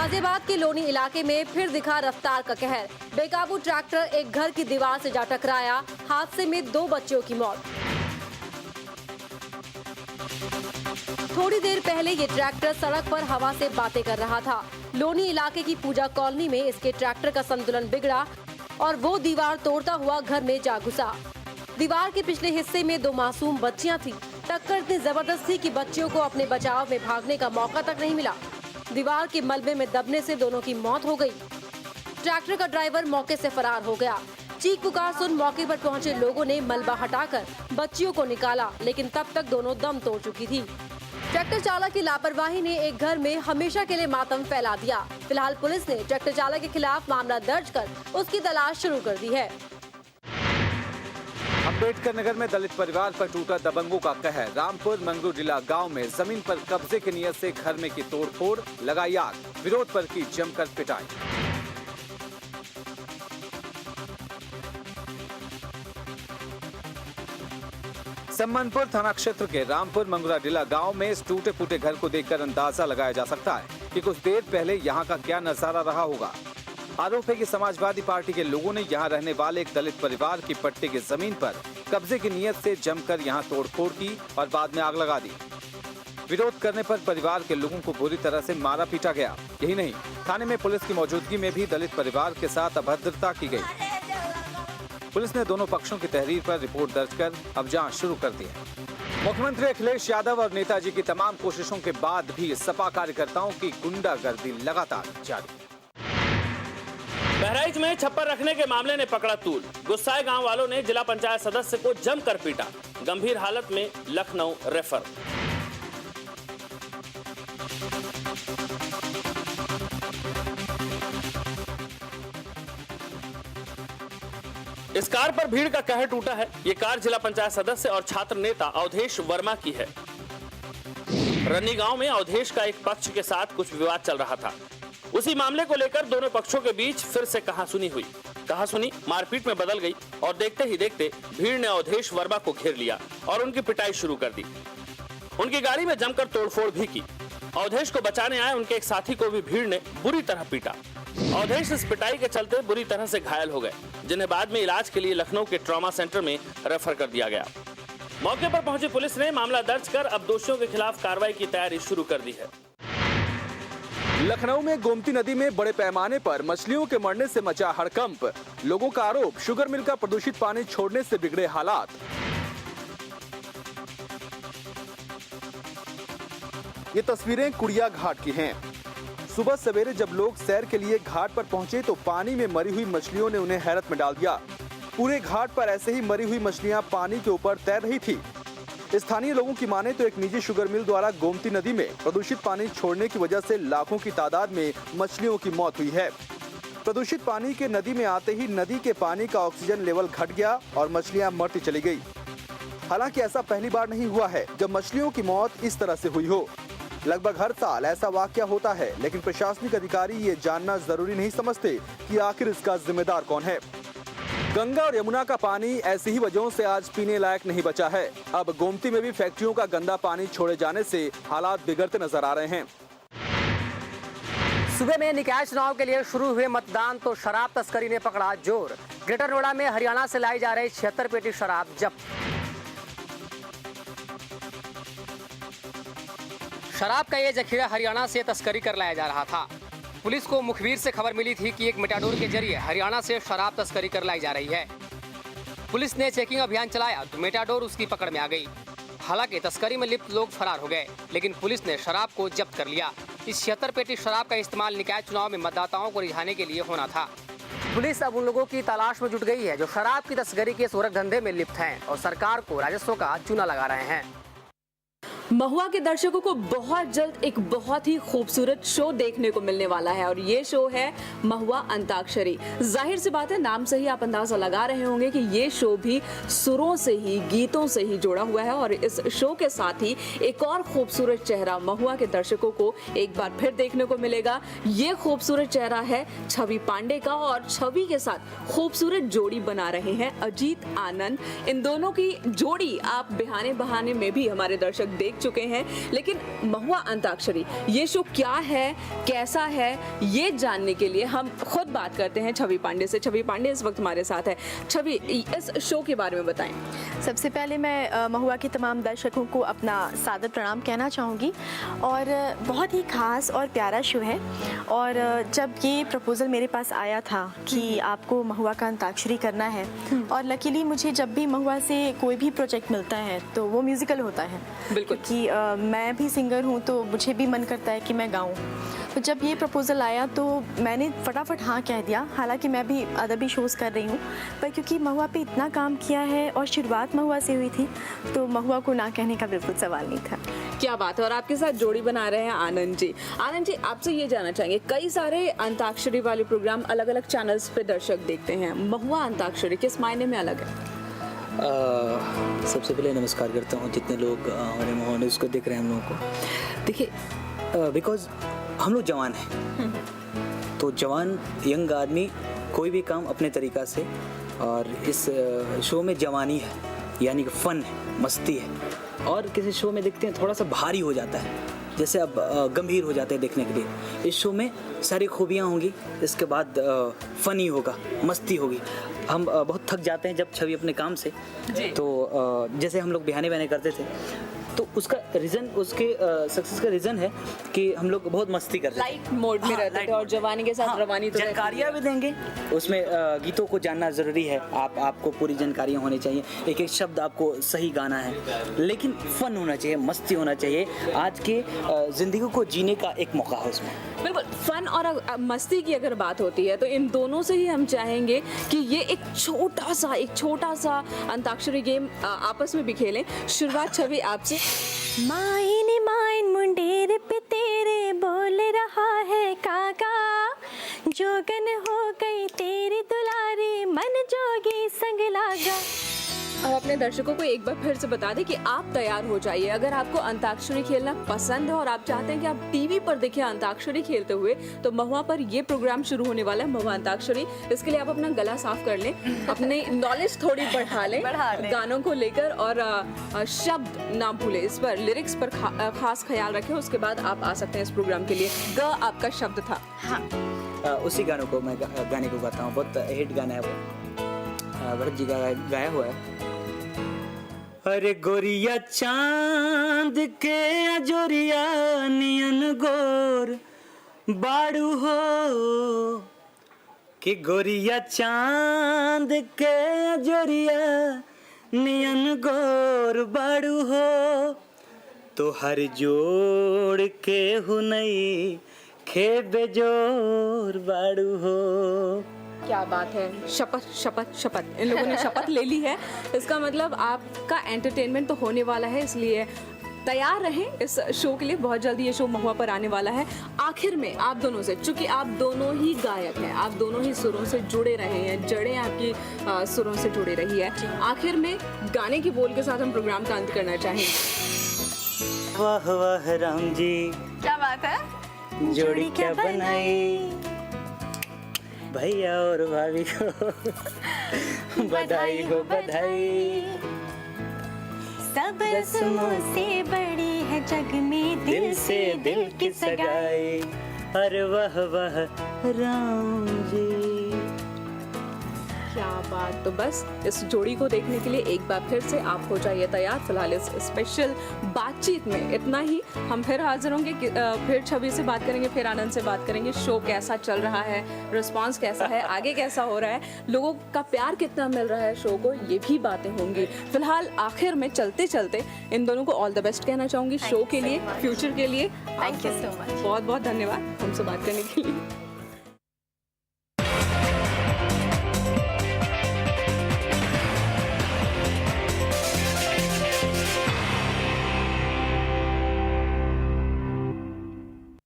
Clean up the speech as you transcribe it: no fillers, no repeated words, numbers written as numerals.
गाजियाबाद के लोनी इलाके में फिर दिखा रफ्तार का कहर। बेकाबू ट्रैक्टर एक घर की दीवार से जा टकराया। हादसे में 2 बच्चों की मौत। थोड़ी देर पहले ये ट्रैक्टर सड़क पर हवा से बातें कर रहा था। लोनी इलाके की पूजा कॉलोनी में इसके ट्रैक्टर का संतुलन बिगड़ा और वो दीवार तोड़ता हुआ घर में जा घुसा। दीवार के पिछले हिस्से में 2 मासूम बच्चियां थीं। टक्कर इतनी जबरदस्त थी कि बच्चियों को अपने बचाव में भागने का मौका तक नहीं मिला। दीवार के मलबे में दबने से दोनों की मौत हो गई। ट्रैक्टर का ड्राइवर मौके से फरार हो गया। चीख पुकार सुन मौके पर पहुंचे लोगों ने मलबा हटाकर बच्चियों को निकाला, लेकिन तब तक दोनों दम तोड़ चुकी थी। ट्रैक्टर चालक की लापरवाही ने एक घर में हमेशा के लिए मातम फैला दिया। फिलहाल पुलिस ने ट्रैक्टर चालक के खिलाफ मामला दर्ज कर उसकी तलाश शुरू कर दी है। अम्बेडकर नगर में दलित परिवार पर टूटा दबंगों का कहर। रामपुर मंगरूजिला गांव में जमीन पर कब्जे की नियत से घर में की तोड़फोड़, लगाई आग, विरोध पर की जमकर पिटाई। सम्मानपुर थाना क्षेत्र के रामपुर मंगरूजिला गांव में इस टूटे फूटे घर को देखकर अंदाजा लगाया जा सकता है कि कुछ देर पहले यहां का क्या नजारा रहा होगा। आरोप है कि समाजवादी पार्टी के लोगों ने यहां रहने वाले एक दलित परिवार की पट्टे की जमीन पर कब्जे की नियत से जमकर यहां तोड़फोड़ की और बाद में आग लगा दी। विरोध करने पर परिवार के लोगों को बुरी तरह से मारा पीटा गया। यही नहीं, थाने में पुलिस की मौजूदगी में भी दलित परिवार के साथ अभद्रता की गई। पुलिस ने दोनों पक्षों की तहरीर पर रिपोर्ट दर्ज कर अब जांच शुरू कर दी है। मुख्यमंत्री अखिलेश यादव और नेताजी की तमाम कोशिशों के बाद भी सपा कार्यकर्ताओं की गुंडागर्दी लगातार जारी। बहराइच में छप्पर रखने के मामले ने पकड़ा तूल। गुस्साए गांव वालों ने जिला पंचायत सदस्य को जमकर पीटा। गंभीर हालत में लखनऊ रेफर। इस कार पर भीड़ का कहर टूटा है। ये कार जिला पंचायत सदस्य और छात्र नेता अवधेश वर्मा की है। रन्नी गांव में अवधेश का एक पक्ष के साथ कुछ विवाद चल रहा था। उसी मामले को लेकर दोनों पक्षों के बीच फिर से कहासुनी हुई। कहासुनी मारपीट में बदल गई और देखते ही देखते भीड़ ने अवधेश वर्मा को घेर लिया और उनकी पिटाई शुरू कर दी। उनकी गाड़ी में जमकर तोड़फोड़ भी की। अवधेश को बचाने आए उनके एक साथी को भी भीड़ ने बुरी तरह पीटा। अवधेश इस पिटाई के चलते बुरी तरह से घायल हो गए, जिन्हें बाद में इलाज के लिए लखनऊ के ट्रॉमा सेंटर में रेफर कर दिया गया। मौके पर पहुंची पुलिस ने मामला दर्ज कर अब दोषियों के खिलाफ कार्रवाई की तैयारी शुरू कर दी है। लखनऊ में गोमती नदी में बड़े पैमाने पर मछलियों के मरने से मचा हड़कंप। लोगों का आरोप, शुगर मिल का प्रदूषित पानी छोड़ने से बिगड़े हालात। ये तस्वीरें कुड़िया घाट की हैं। सुबह सवेरे जब लोग सैर के लिए घाट पर पहुंचे तो पानी में मरी हुई मछलियों ने उन्हें हैरत में डाल दिया। पूरे घाट पर ऐसे ही मरी हुई मछलियां पानी के ऊपर तैर रही थी। स्थानीय लोगों की माने तो एक निजी शुगर मिल द्वारा गोमती नदी में प्रदूषित पानी छोड़ने की वजह से लाखों की तादाद में मछलियों की मौत हुई है। प्रदूषित पानी के नदी में आते ही नदी के पानी का ऑक्सीजन लेवल घट गया और मछलियां मरती चली गई। हालांकि ऐसा पहली बार नहीं हुआ है जब मछलियों की मौत इस तरह से हुई हो। लगभग हर साल ऐसा वाकया होता है, लेकिन प्रशासनिक अधिकारी ये जानना जरूरी नहीं समझते कि आखिर इसका जिम्मेदार कौन है। गंगा और यमुना का पानी ऐसी ही वजहों से आज पीने लायक नहीं बचा है। अब गोमती में भी फैक्ट्रियों का गंदा पानी छोड़े जाने से हालात बिगड़ते नजर आ रहे हैं। सुबह में निकाय चुनाव के लिए शुरू हुए मतदान तो शराब तस्करी ने पकड़ा जोर। ग्रेटर नोएडा में हरियाणा से लाई जा रही 76 पेटी शराब जब्त। शराब का ये जखीरा हरियाणा से तस्करी कर लाया जा रहा था। पुलिस को मुखबिर से खबर मिली थी कि एक मेटाडोर के जरिए हरियाणा से शराब तस्करी कर लाई जा रही है। पुलिस ने चेकिंग अभियान चलाया तो मेटाडोर उसकी पकड़ में आ गई। हालांकि तस्करी में लिप्त लोग फरार हो गए, लेकिन पुलिस ने शराब को जब्त कर लिया। इस 76 पेटी शराब का इस्तेमाल निकाय चुनाव में मतदाताओं को रिझाने के लिए होना था। पुलिस अब उन लोगों की तलाश में जुट गई है जो शराब की तस्करी के सोरख धंधे में लिप्त हैं और सरकार को राजस्व का चूना लगा रहे हैं। महुआ के दर्शकों को बहुत जल्द एक बहुत ही खूबसूरत शो देखने को मिलने वाला है और ये शो है महुआ अंताक्षरी। जाहिर सी बात है, नाम से ही आप अंदाजा लगा रहे होंगे कि ये शो भी सुरों से ही, गीतों से ही जुड़ा हुआ है और इस शो के साथ ही एक और खूबसूरत चेहरा महुआ के दर्शकों को एक बार फिर देखने को मिलेगा। ये खूबसूरत चेहरा है छवि पांडे का और छवि के साथ खूबसूरत जोड़ी बना रहे हैं अजीत आनंद। इन दोनों की जोड़ी आप बहाने बहाने में भी हमारे दर्शक देख चुके हैं, लेकिन महुआ अंताक्षरी ये शो क्या है, कैसा है, ये जानने के लिए हम खुद बात करते हैं छवि पांडे से। छवि पांडे इस वक्त हमारे साथ है। छवि, इस शो के बारे में बताएं। सबसे पहले मैं महुआ के तमाम दर्शकों को अपना सादर प्रणाम कहना चाहूँगी और बहुत ही ख़ास और प्यारा शो है। और जब ये प्रपोज़ल मेरे पास आया था कि आपको महुआ का अंताक्षरी करना है, और लकीली मुझे जब भी महुआ से कोई भी प्रोजेक्ट मिलता है तो वो म्यूज़िकल होता है, बिल्कुल, कि मैं भी सिंगर हूँ तो मुझे भी मन करता है कि मैं गाऊँ। तो जब ये प्रपोज़ल आया तो मैंने फटाफट हाँ कह दिया। हालांकि मैं भी अदबी शोज़ कर रही हूँ, पर क्योंकि महुआ पे इतना काम किया है और शुरुआत महुआ से हुई थी तो महुआ को ना कहने का बिल्कुल सवाल नहीं था। क्या बात है। और आपके साथ जोड़ी बना रहे हैं आनंद जी। आनंद जी, आपसे ये जानना चाहेंगे, कई सारे अंताक्षरी वाले प्रोग्राम अलग अलग चैनल्स पे दर्शक देखते हैं, महुआ अंताक्षरी किस मायने में अलग है? सबसे पहले नमस्कार करता हूँ जितने लोग हमारे महुआ न्यूज़ को देख रहे हैं हम लोगों को। देखिए, बिकॉज हम लोग जवान हैं, तो जवान यंग आदमी कोई भी काम अपने तरीक़ा से, और इस शो में जवानी है यानी कि फ़न है, मस्ती है। और किसी शो में देखते हैं थोड़ा सा भारी हो जाता है, जैसे अब गंभीर हो जाते हैं देखने के लिए। इस शो में सारी खूबियाँ होंगी, इसके बाद फ़नी होगा, मस्ती होगी। हम बहुत थक जाते हैं जब छवि अपने काम से, तो जैसे हम लोग बहाने करते थे, तो उसका रीज़न, उसके सक्सेस का रीज़न है कि हम लोग बहुत मस्ती करते हैं, लाइट मोड में रहते थे और जवानी के साथ रवानी तो जानकारियाँ भी देंगे उसमें। गीतों को जानना ज़रूरी है, आपको पूरी जानकारियाँ होनी चाहिए, एक एक शब्द आपको सही गाना है, लेकिन फ़न होना चाहिए, मस्ती होना चाहिए। आज के ज़िंदगी को जीने का एक मौका है उसमें। बिल्कुल, फन और मस्ती की अगर बात होती है तो इन दोनों से ही हम चाहेंगे कि ये एक छोटा सा अंताक्षरी गेम आपस में भी खेलें। शुरुआत छवि आपसे। माइन मुंडेर पे तेरे बोल रहा है काका, जोगन हो गई तेरी दुलारी मन जोगी संग लागा। अब अपने दर्शकों को एक बार फिर से बता दें कि आप तैयार हो जाइए। अगर आपको अंताक्षरी खेलना पसंद है और आप चाहते हैं कि आप टीवी पर देखें अंताक्षरी खेलते हुए, तो महुआ पर ये प्रोग्राम शुरू होने वाला है, महुआ अंताक्षरी। इसके लिए आप अपना गला साफ कर लें, अपने नॉलेज थोड़ी बढ़ा लें गानों को लेकर, और शब्द ना भूलें, इस पर लिरिक्स पर खास ख्याल रखें। उसके बाद आप आ सकते हैं इस प्रोग्राम के लिए। ग आपका शब्द था। हाँ, उसी गानों को मैं गाने को गाता हूँ, बहुत हिट गाना है वो, भरत जी का गाया हुआ है। अरे गोरिया चांद के अजोरिया नियन गोर बाड़ू हो, कि गोरिया चांद के अजोरिया नियन गोर बाड़ू हो, तो हर जोड़ के हुनई खे बेजोर बाड़ू हो। क्या बात है। शपथ शपथ शपथ, इन लोगों ने शपथ ले ली है। इसका मतलब आपका एंटरटेनमेंट तो होने वाला है, इसलिए तैयार रहें इस शो के लिए। बहुत जल्दी ये शो महुआ पर आने वाला है। आखिर में आप दोनों से, चूंकि आप दोनों ही गायक हैं, आप दोनों ही सुरों से जुड़े रहे हैं, जड़ें आपकी सुरों से जुड़ी रही है, आखिर में गाने की बोल के साथ हम प्रोग्राम का अंत करना चाहेंगे। वाह वाह राम जी, क्या बात है, जोड़ी क्या बनाई, भैया और भाभी को बधाई हो बधाई। सब रस्मों से बड़ी है जग में दिल से दिल की सगाई, अरे वाह वाह राम जी। क्या बात। तो बस इस जोड़ी को देखने के लिए एक बार फिर से आप हो जाइए तैयार। फिलहाल इस स्पेशल बातचीत में इतना ही। हम फिर हाजिर होंगे, फिर छवि से बात करेंगे, फिर आनंद से बात करेंगे। शो कैसा चल रहा है, रिस्पांस कैसा है, आगे कैसा हो रहा है, लोगों का प्यार कितना मिल रहा है शो को, ये भी बातें होंगी। फिलहाल आखिर में चलते चलते इन दोनों को ऑल द बेस्ट कहना चाहूँगी शो के लिए, फ्यूचर के लिए। थैंक यू सो मच, बहुत बहुत धन्यवाद हमसे बात करने के लिए।